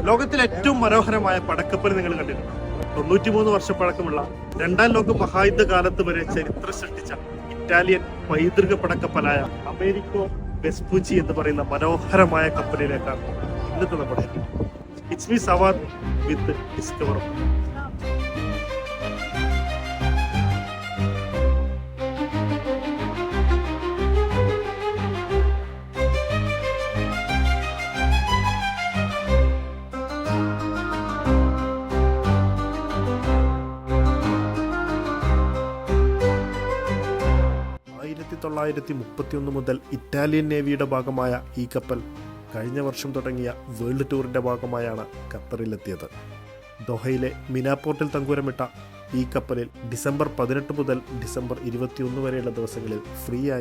ലോകത്തിലെ ഏറ്റവും മനോഹരമായ പടക്കപ്പൽ നിങ്ങൾ കണ്ടിട്ടുണ്ട്. 93 വർഷം പഴക്കമുള്ള രണ്ടാം ലോക മഹായുദ്ധ കാലത്ത് വരെ ചരിത്രം സൃഷ്ടിച്ച ഇറ്റാലിയൻ പൈതൃക പടക്കപ്പലായ അമേരിക്കോ വെസ്പൂച്ചി എന്ന് പറയുന്ന മനോഹരമായ കപ്പലിലേക്കാണ് ഇന്നത്തെ നമ്മുടെ it's me Sawad with discover. മുതൽ ഇറ്റാലിയൻ നേവിയുടെ ഭാഗമായ ഈ കപ്പൽ കഴിഞ്ഞ വർഷം തുടങ്ങിയ വേൾഡ് ടൂറിൻ്റെ ഭാഗമായാണ് ഖത്തറിലെത്തിയത്. ദോഹയിലെ മിനാപോർട്ടിൽ തങ്കൂരമിട്ട ഈ കപ്പലിൽ ഡിസംബർ 18 മുതൽ ഡിസംബർ 21 വരെയുള്ള ദിവസങ്ങളിൽ ഫ്രീ ആയി